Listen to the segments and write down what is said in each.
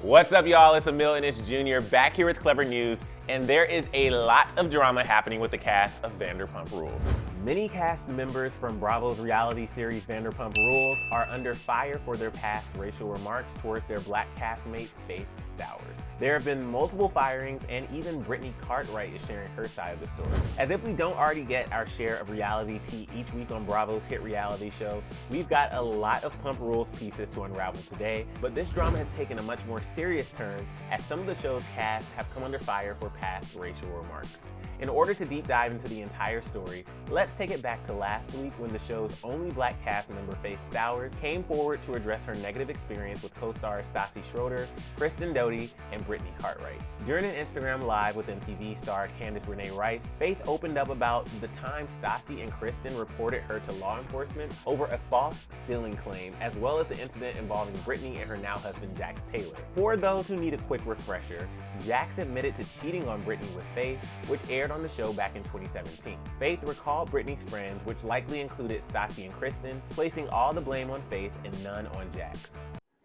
What's up, y'all? It's Emile Ennis Jr. back here with Clevver News, and there is a lot of drama happening with the cast of Vanderpump Rules. Many cast members from Bravo's reality series Vanderpump Rules are under fire for their past racial remarks towards their black castmate Faith Stowers. There have been multiple firings, and even Brittany Cartwright is sharing her side of the story. As if we don't already get our share of reality tea each week on Bravo's hit reality show, we've got a lot of Pump Rules pieces to unravel today, but this drama has taken a much more serious turn as some of the show's cast have come under fire for past racial remarks. In order to deep dive into the entire story, let's take it back to last week when the show's only black cast member, Faith Stowers, came forward to address her negative experience with co-stars Stassi Schroeder Kristen Doute and Brittany Cartwright. During an Instagram Live with MTV star Candace Renee Rice, Faith opened up about the time Stassi and Kristen reported her to law enforcement over a false stealing claim, as well as the incident involving Brittany and her now husband Jax Taylor. For those who need a quick refresher, Jax admitted to cheating on Brittany with Faith, which aired on the show back in 2017. Faith recalled Brittany's friends, which likely included Stassi and Kristen, placing all the blame on Faith and none on Jax.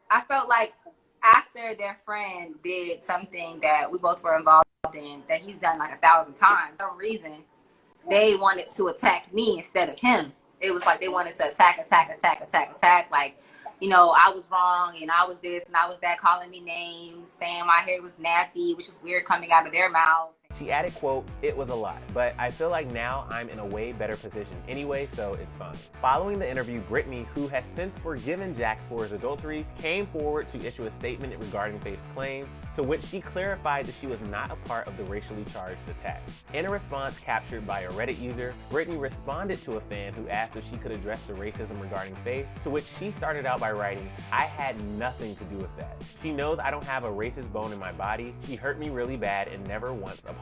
I felt like after their friend did something that we both were involved in, that he's done like 1,000 times, for some reason, they wanted to attack me instead of him. It was like they wanted to attack, like, you know, I was wrong and I was this and I was that, calling me names, saying my hair was nappy, which was weird coming out of their mouths. She added, quote, "It was a lot, but I feel like now I'm in a way better position anyway, so it's fine." Following the interview, Brittany, who has since forgiven Jax for his adultery, came forward to issue a statement regarding Faith's claims, to which she clarified that she was not a part of the racially charged attacks. In a response captured by a Reddit user, Brittany responded to a fan who asked if she could address the racism regarding Faith, to which she started out by writing, "I had nothing to do with that. She knows I don't have a racist bone in my body. She hurt me really bad and never once apologized."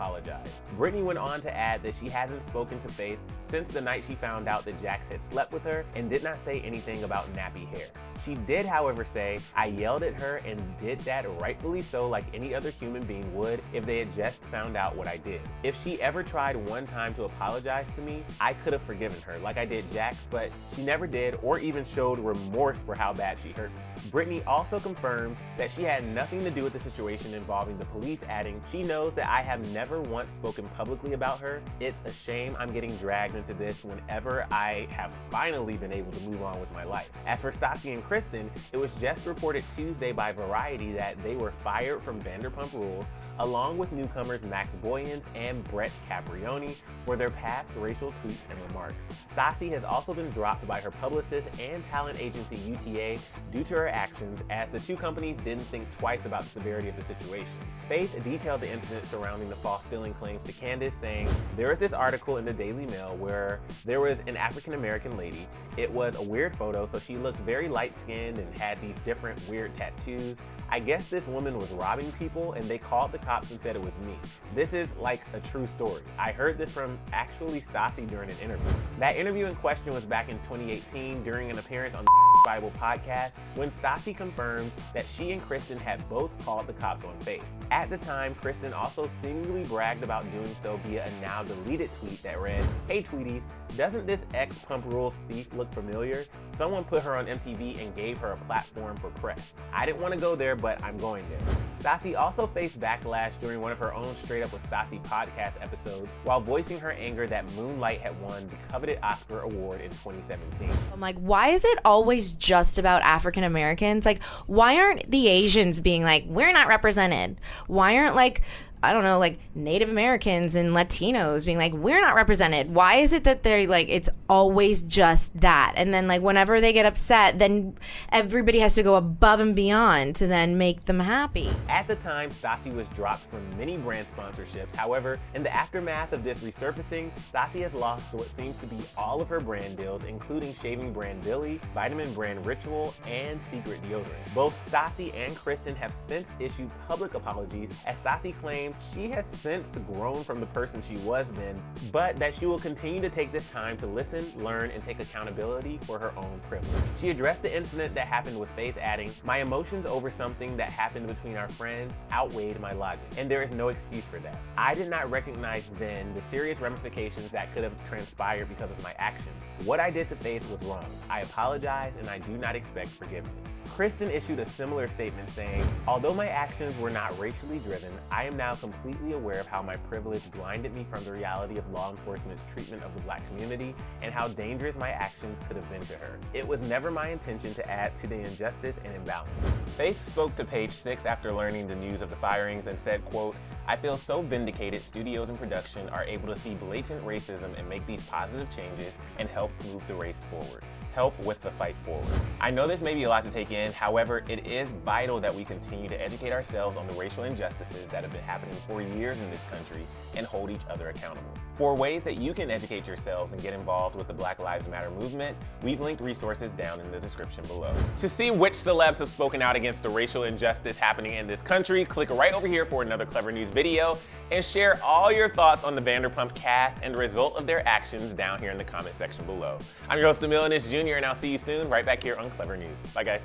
Brittany went on to add that she hasn't spoken to Faith since the night she found out that Jax had slept with her and did not say anything about nappy hair. She did, however, say, "I yelled at her and did that rightfully so, like any other human being would if they had just found out what I did. If she ever tried one time to apologize to me, I could have forgiven her like I did Jax, but she never did or even showed remorse for how bad she hurt me." Brittany also confirmed that she had nothing to do with the situation involving the police, adding, "She knows that I have never once spoken publicly about her. It's a shame I'm getting dragged into this whenever I have finally been able to move on with my life." As for Stassi and Kristen, it was just reported Tuesday by Variety that they were fired from Vanderpump Rules, along with newcomers Max Boyens and Brett Caprioni for their past racial tweets and remarks. Stassi has also been dropped by her publicist and talent agency UTA due to her actions, as the two companies didn't think twice about the severity of the situation. Faith detailed the incident surrounding the false stealing claims to Candace, saying, "There was this article in the Daily Mail where there was an African-American lady. It was a weird photo, so she looked very light-skinned and had these different weird tattoos. I guess this woman was robbing people and they called the cops and said it was me. This is like a true story. I heard this from actually Stassi during an interview." That interview in question was back in 2018 during an appearance on the Bible podcast, when Stassi confirmed that she and Kristen had both called the cops on Faith. At the time, Kristen also seemingly bragged about doing so via a now deleted tweet that read, "Hey Tweeties, doesn't this ex-Pump Rules thief look familiar? Someone put her on MTV and gave her a platform for press. I didn't want to go there, but I'm going there." Stassi also faced backlash during one of her own Straight Up with Stassi podcast episodes while voicing her anger that Moonlight had won the coveted Oscar award in 2017. I'm like, why is it always just about African Americans? Like, why aren't the Asians being like, we're not represented? Why aren't, like, I don't know, like Native Americans and Latinos being like, we're not represented? Why is it that they're like, it's always just that? And then like whenever they get upset, then everybody has to go above and beyond to then make them happy. At the time, Stassi was dropped from many brand sponsorships. However, in the aftermath of this resurfacing, Stassi has lost what seems to be all of her brand deals, including shaving brand Billy, vitamin brand Ritual, and Secret deodorant. Both Stassi and Kristen have since issued public apologies, as Stassi claims claimed she has since grown from the person she was then, but that she will continue to take this time to listen, learn, and take accountability for her own privilege. She addressed the incident that happened with Faith, adding, "My emotions over something that happened between our friends outweighed my logic, and there is no excuse for that. I did not recognize then the serious ramifications that could have transpired because of my actions. What I did to Faith was wrong. I apologize, and I do not expect forgiveness." Kristen issued a similar statement saying, "Although my actions were not racially driven, I am now completely aware of how my privilege blinded me from the reality of law enforcement's treatment of the Black community and how dangerous my actions could have been to her. It was never my intention to add to the injustice and imbalance." Faith spoke to Page 6 after learning the news of the firings and said, quote, "I feel so vindicated studios and production are able to see blatant racism and make these positive changes and help move the race forward. Help with the fight forward." I know this may be a lot to take in, however, it is vital that we continue to educate ourselves on the racial injustices that have been happening for years in this country and hold each other accountable. For ways that you can educate yourselves and get involved with the Black Lives Matter movement, we've linked resources down in the description below. To see which celebs have spoken out against the racial injustice happening in this country, click right over here for another Clevver News video and share all your thoughts on the Vanderpump cast and the result of their actions down here in the comment section below. I'm your host, Emile Ennis Jr., and I'll see you soon right back here on Clevver News. Bye, guys.